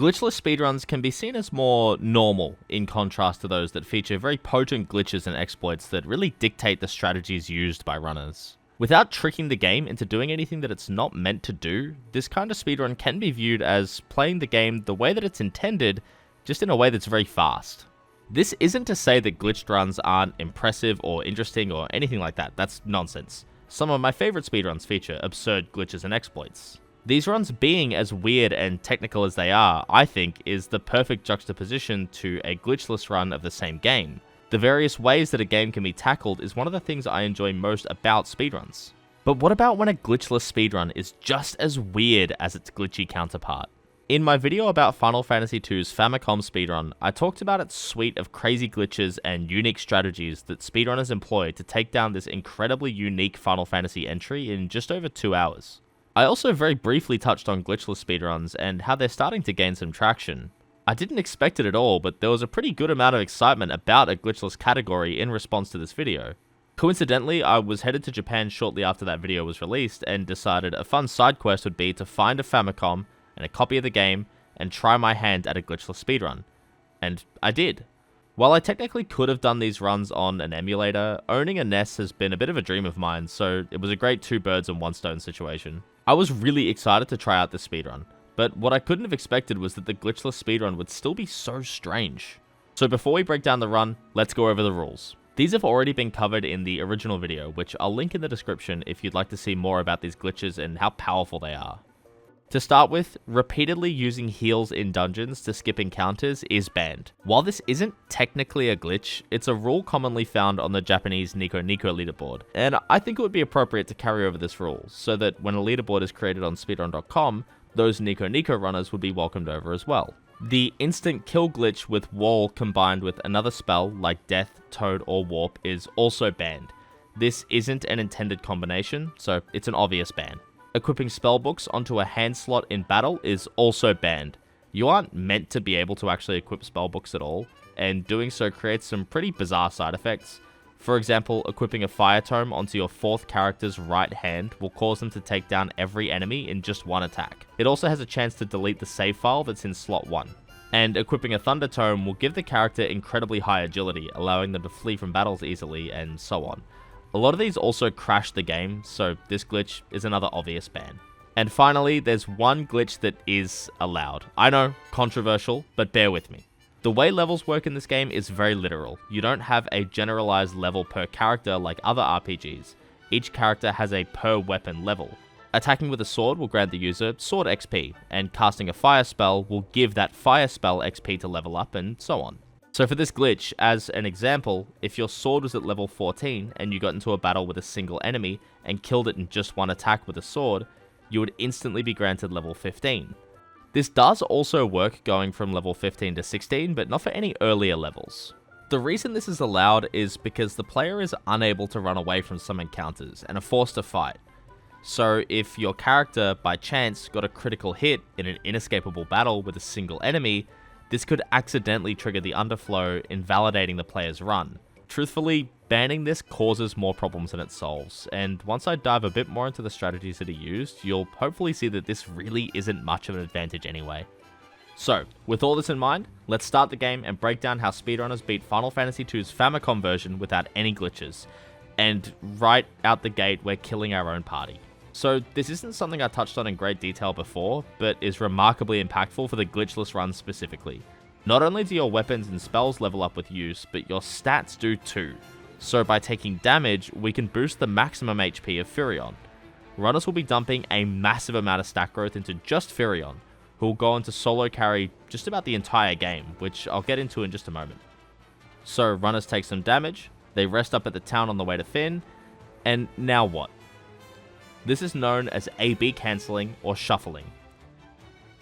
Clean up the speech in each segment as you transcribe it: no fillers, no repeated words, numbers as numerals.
Glitchless speedruns can be seen as more normal in contrast to those that feature very potent glitches and exploits that really dictate the strategies used by runners. Without tricking the game into doing anything that it's not meant to do, this kind of speedrun can be viewed as playing the game the way that it's intended, just in a way that's very fast. This isn't to say that glitched runs aren't impressive or interesting or anything like that, that's nonsense. Some of my favorite speedruns feature absurd glitches and exploits. These runs being as weird and technical as they are, I think, is the perfect juxtaposition to a glitchless run of the same game. The various ways that a game can be tackled is one of the things I enjoy most about speedruns. But what about when a glitchless speedrun is just as weird as its glitchy counterpart? In my video about Final Fantasy II's Famicom speedrun, I talked about its suite of crazy glitches and unique strategies that speedrunners employ to take down this incredibly unique Final Fantasy entry in just over 2 hours. I also very briefly touched on glitchless speedruns and how they're starting to gain some traction. I didn't expect it at all, but there was a pretty good amount of excitement about a glitchless category in response to this video. Coincidentally, I was headed to Japan shortly after that video was released and decided a fun side quest would be to find a Famicom and a copy of the game and try my hand at a glitchless speedrun. And I did. While I technically could have done these runs on an emulator, owning a NES has been a bit of a dream of mine, so it was a great 2 birds and 1 stone situation. I was really excited to try out this speedrun, but what I couldn't have expected was that the glitchless speedrun would still be so strange. So before we break down the run, let's go over the rules. These have already been covered in the original video, which I'll link in the description if you'd like to see more about these glitches and how powerful they are. To start with, repeatedly using heals in dungeons to skip encounters is banned. While this isn't technically a glitch, it's a rule commonly found on the Japanese Nico Nico leaderboard, and I think it would be appropriate to carry over this rule, so that when a leaderboard is created on speedrun.com, those Nico Nico runners would be welcomed over as well. The instant kill glitch with wall combined with another spell like death, toad, or warp is also banned. This isn't an intended combination, so it's an obvious ban. Equipping spellbooks onto a hand slot in battle is also banned. You aren't meant to be able to actually equip spellbooks at all, and doing so creates some pretty bizarre side effects. For example, equipping a fire tome onto your 4th character's right hand will cause them to take down every enemy in just 1 attack. It also has a chance to delete the save file that's in slot 1. And equipping a thunder tome will give the character incredibly high agility, allowing them to flee from battles easily, and so on. A lot of these also crash the game, so this glitch is another obvious ban. And finally, there's one glitch that is allowed. I know, controversial, but bear with me. The way levels work in this game is very literal. You don't have a generalized level per character like other RPGs. Each character has a per weapon level. Attacking with a sword will grant the user sword XP, and casting a fire spell will give that fire spell XP to level up, and so on. So for this glitch, as an example, if your sword was at level 14 and you got into a battle with a single enemy and killed it in just 1 attack with a sword, you would instantly be granted level 15. This does also work going from level 15 to 16, but not for any earlier levels. The reason this is allowed is because the player is unable to run away from some encounters and are forced to fight. So if your character, by chance, got a critical hit in an inescapable battle with a single enemy, this could accidentally trigger the underflow, invalidating the player's run. Truthfully, banning this causes more problems than it solves, and once I dive a bit more into the strategies that are used, you'll hopefully see that this really isn't much of an advantage anyway. So, with all this in mind, let's start the game and break down how speedrunners beat Final Fantasy II's Famicom version without any glitches. And right out the gate, we're killing our own party. So this isn't something I touched on in great detail before, but is remarkably impactful for the glitchless runs specifically. Not only do your weapons and spells level up with use, but your stats do too. So by taking damage, we can boost the maximum HP of Furion. Runners will be dumping a massive amount of stat growth into just Furion, who will go on to solo carry just about the entire game, which I'll get into in just a moment. So runners take some damage, they rest up at the town on the way to Finn, and now what? This is known as A-B cancelling or shuffling.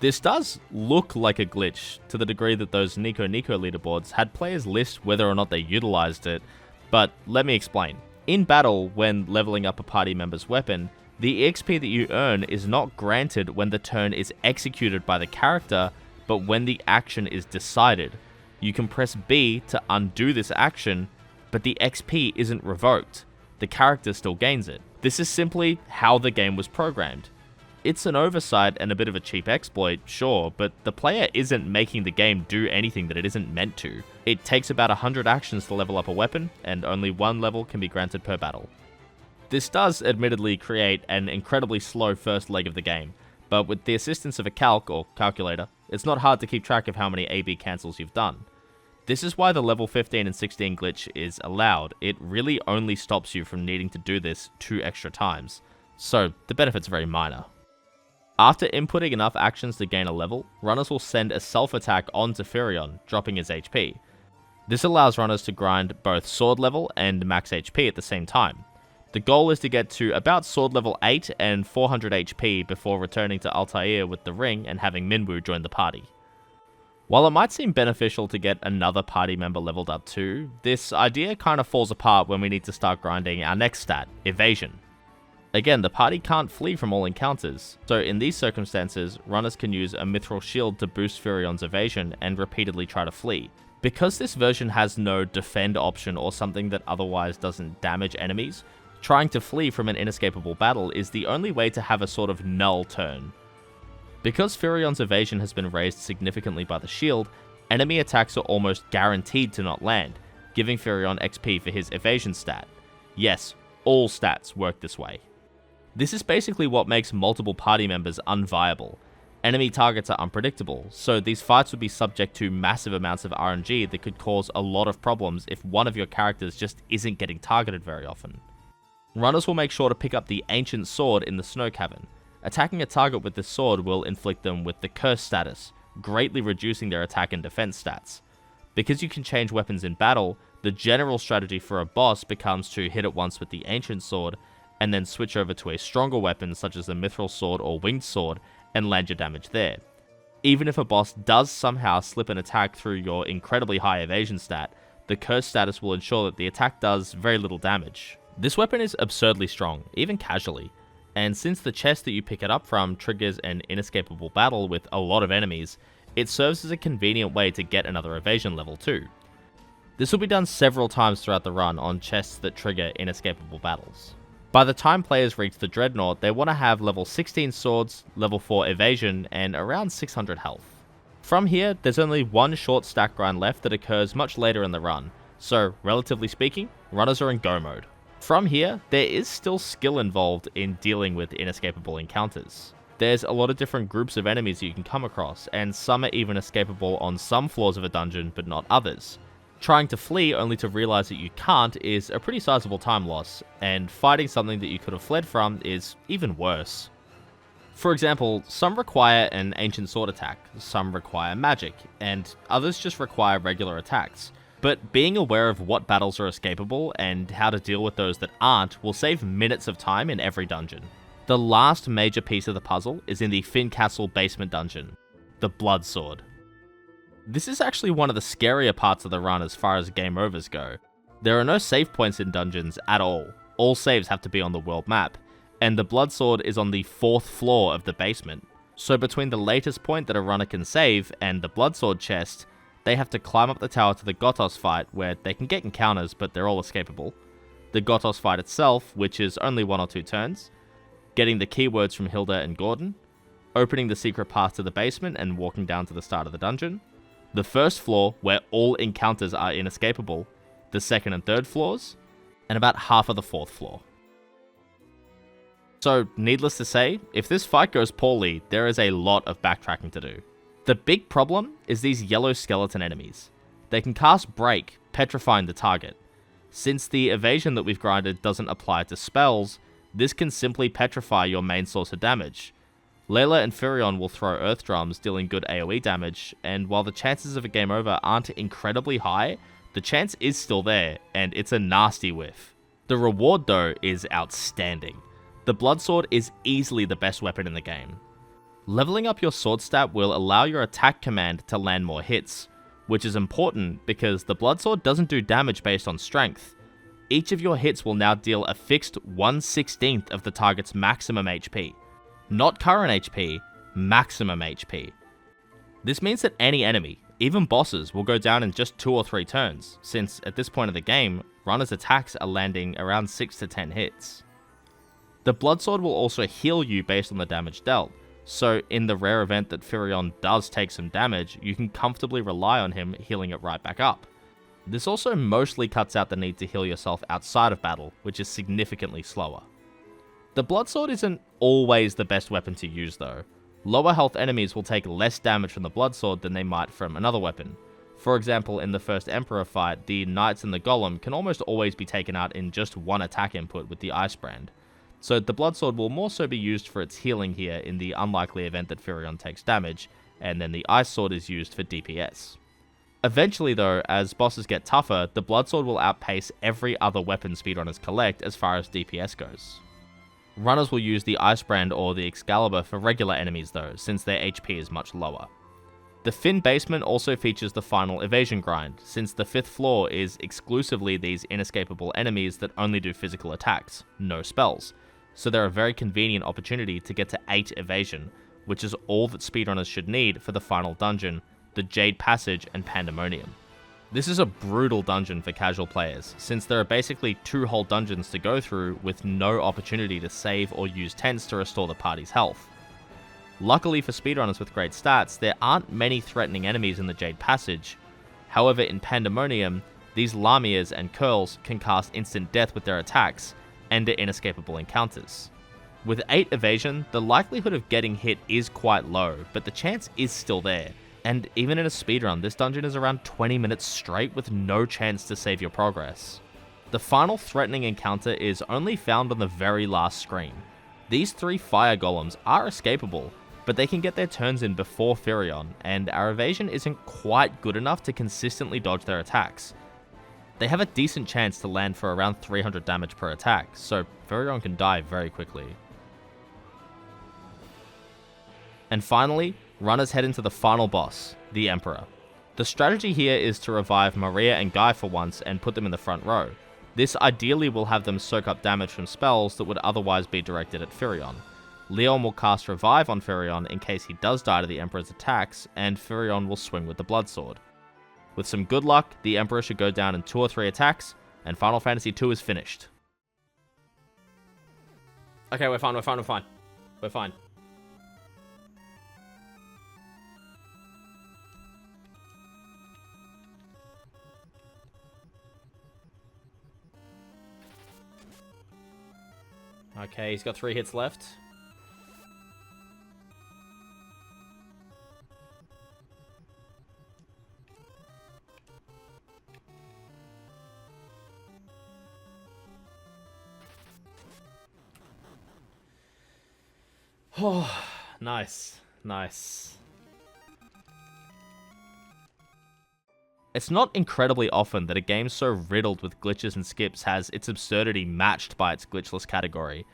This does look like a glitch to the degree that those Nico Nico leaderboards had players list whether or not they utilized it, but let me explain. In battle, when leveling up a party member's weapon, the EXP that you earn is not granted when the turn is executed by the character, but when the action is decided. You can press B to undo this action, but the XP isn't revoked. The character still gains it. This is simply how the game was programmed. It's an oversight and a bit of a cheap exploit, sure, but the player isn't making the game do anything that it isn't meant to. It takes about 100 actions to level up a weapon, and only one level can be granted per battle. This does admittedly create an incredibly slow first leg of the game, but with the assistance of a calc or calculator, it's not hard to keep track of how many AB cancels you've done. This is why the level 15 and 16 glitch is allowed. It really only stops you from needing to do this 2 extra times, so the benefit's very minor. After inputting enough actions to gain a level, runners will send a self-attack onto Firion, dropping his HP. This allows runners to grind both sword level and max HP at the same time. The goal is to get to about sword level 8 and 400 HP before returning to Altair with the ring and having Minwu join the party. While it might seem beneficial to get another party member leveled up too, this idea kind of falls apart when we need to start grinding our next stat, evasion. Again, the party can't flee from all encounters, so in these circumstances, runners can use a mithril shield to boost Firion's evasion and repeatedly try to flee. Because this version has no defend option or something that otherwise doesn't damage enemies, trying to flee from an inescapable battle is the only way to have a sort of null turn. Because Firion's evasion has been raised significantly by the shield, enemy attacks are almost guaranteed to not land, giving Firion XP for his evasion stat. Yes, all stats work this way. This is basically what makes multiple party members unviable. Enemy targets are unpredictable, so these fights would be subject to massive amounts of RNG that could cause a lot of problems if one of your characters just isn't getting targeted very often. Runners will make sure to pick up the Ancient Sword in the Snow Cavern. Attacking a target with this sword will inflict them with the Curse status, greatly reducing their attack and defense stats. Because you can change weapons in battle, the general strategy for a boss becomes to hit it once with the Ancient Sword, and then switch over to a stronger weapon such as the Mithril Sword or Winged Sword, and land your damage there. Even if a boss does somehow slip an attack through your incredibly high evasion stat, the Curse status will ensure that the attack does very little damage. This weapon is absurdly strong, even casually, and since the chest that you pick it up from triggers an inescapable battle with a lot of enemies, it serves as a convenient way to get another evasion level too. This will be done several times throughout the run on chests that trigger inescapable battles. By the time players reach the Dreadnought, they want to have level 16 swords, level 4 evasion, and around 600 health. From here, there's only one short stack grind left that occurs much later in the run, so relatively speaking, runners are in go mode. From here, there is still skill involved in dealing with inescapable encounters. There's a lot of different groups of enemies you can come across, and some are even escapable on some floors of a dungeon, but not others. Trying to flee only to realize that you can't is a pretty sizable time loss, and fighting something that you could have fled from is even worse. For example, some require an ancient sword attack, some require magic, and others just require regular attacks. But being aware of what battles are escapable and how to deal with those that aren't will save minutes of time in every dungeon. The last major piece of the puzzle is in the Fincastle basement dungeon, the Blood Sword. This is actually one of the scarier parts of the run as far as game overs go. There are no save points in dungeons at all saves have to be on the world map, and the Blood Sword is on the 4th floor of the basement. So between the latest point that a runner can save and the Blood Sword chest, they have to climb up the tower to the Gotos fight, where they can get encounters but they're all escapable, the Gotos fight itself, which is only 1 or 2 turns, getting the keywords from Hilda and Gordon, opening the secret path to the basement and walking down to the start of the dungeon, the 1st floor, where all encounters are inescapable, the 2nd and 3rd floors, and about half of the 4th floor. So, needless to say, if this fight goes poorly, there is a lot of backtracking to do. The big problem is these yellow skeleton enemies. They can cast Break, petrifying the target. Since the evasion that we've grinded doesn't apply to spells, this can simply petrify your main source of damage. Layla and Firion will throw Earth Drums, dealing good AoE damage, and while the chances of a game over aren't incredibly high, the chance is still there, and it's a nasty whiff. The reward though is outstanding. The Blood Sword is easily the best weapon in the game. Leveling up your sword stat will allow your attack command to land more hits, which is important because the Blood Sword doesn't do damage based on strength. Each of your hits will now deal a fixed 1/16 of the target's maximum HP. Not current HP, maximum HP. This means that any enemy, even bosses, will go down in just 2 or 3 turns, since at this point of the game, runners' attacks are landing around 6 to 10 hits. The Bloodsword will also heal you based on the damage dealt, so in the rare event that Firion does take some damage, you can comfortably rely on him healing it right back up. This also mostly cuts out the need to heal yourself outside of battle, which is significantly slower. The Bloodsword isn't always the best weapon to use though. Lower health enemies will take less damage from the Bloodsword than they might from another weapon. For example, in the first Emperor fight, the Knights and the Golem can almost always be taken out in just one attack input with the Ice Brand. So the Bloodsword will more so be used for its healing here in the unlikely event that Firion takes damage, and then the Ice Sword is used for DPS. Eventually though, as bosses get tougher, the Bloodsword will outpace every other weapon speedrunners collect as far as DPS goes. Runners will use the Ice Brand or the Excalibur for regular enemies though, since their HP is much lower. The Fin Basement also features the final evasion grind, since the 5th floor is exclusively these inescapable enemies that only do physical attacks, no spells. So they're a very convenient opportunity to get to 8 evasion, which is all that speedrunners should need for the final dungeon, the Jade Passage and Pandemonium. This is a brutal dungeon for casual players, since there are basically 2 whole dungeons to go through with no opportunity to save or use tents to restore the party's health. Luckily for speedrunners with great stats, there aren't many threatening enemies in the Jade Passage. However, in Pandemonium, these Lamias and Curls can cast instant death with their attacks, and are inescapable encounters. With 8 evasion, the likelihood of getting hit is quite low, but the chance is still there, and even in a speedrun, this dungeon is around 20 minutes straight with no chance to save your progress. The final threatening encounter is only found on the very last screen. These 3 fire golems are escapable, but they can get their turns in before Firion, and our evasion isn't quite good enough to consistently dodge their attacks. They have a decent chance to land for around 300 damage per attack, so Firion can die very quickly. And finally, runners head into the final boss, the Emperor. The strategy here is to revive Maria and Guy for once and put them in the front row. This ideally will have them soak up damage from spells that would otherwise be directed at Firion. Leon will cast Revive on Firion in case he does die to the Emperor's attacks, and Firion will swing with the Bloodsword. With some good luck, the Emperor should go down in 2 or 3 attacks, and Final Fantasy II is finished. Okay, we're fine. We're fine. Okay, he's got 3 hits left. Oh, nice. It's not incredibly often that a game so riddled with glitches and skips has its absurdity matched by its glitchless category,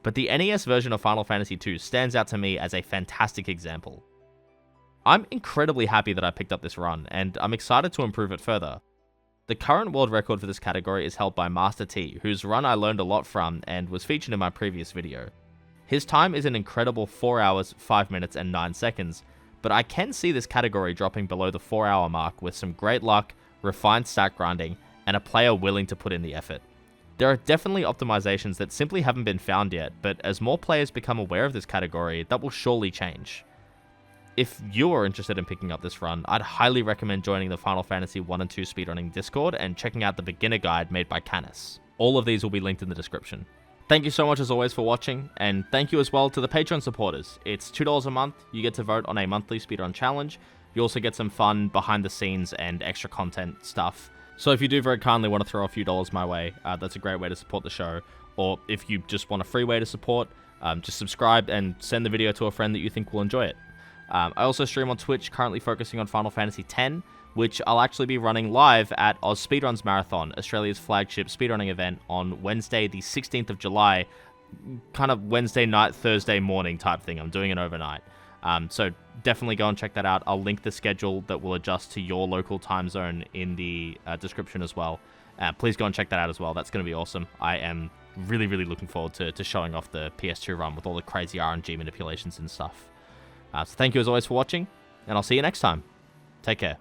but the NES version of Final Fantasy II stands out to me as a fantastic example. I'm incredibly happy that I picked up this run, and I'm excited to improve it further. The current world record for this category is held by Master T, whose run I learned a lot from and was featured in my previous video. His time is an incredible 4 hours, 5 minutes, and 9 seconds, but I can see this category dropping below the 4 hour mark with some great luck, refined stat grinding, and a player willing to put in the effort. There are definitely optimizations that simply haven't been found yet, but as more players become aware of this category, that will surely change. If you are interested in picking up this run, I'd highly recommend joining the Final Fantasy 1 and 2 speedrunning Discord and checking out the beginner guide made by Canis. All of these will be linked in the description. Thank you so much as always for watching, and thank you as well to the Patreon supporters. It's $2 a month, you get to vote on a monthly speedrun challenge, you also get some fun behind the scenes and extra content stuff. So if you do very kindly want to throw a few dollars my way, that's a great way to support the show. Or if you just want a free way to support, just subscribe and send the video to a friend that you think will enjoy it. I also stream on Twitch, currently focusing on Final Fantasy X, which I'll actually be running live at Oz Speedruns Marathon, Australia's flagship speedrunning event, on Wednesday the 16th of July, kind of Wednesday night, Thursday morning type thing. I'm doing it overnight. So definitely go and check that out. I'll link the schedule that will adjust to your local time zone in the description as well. Please go and check that out as well. That's going to be awesome. I am really looking forward to showing off the PS2 run with all the crazy RNG manipulations and stuff. So thank you as always for watching, and I'll see you next time. Take care.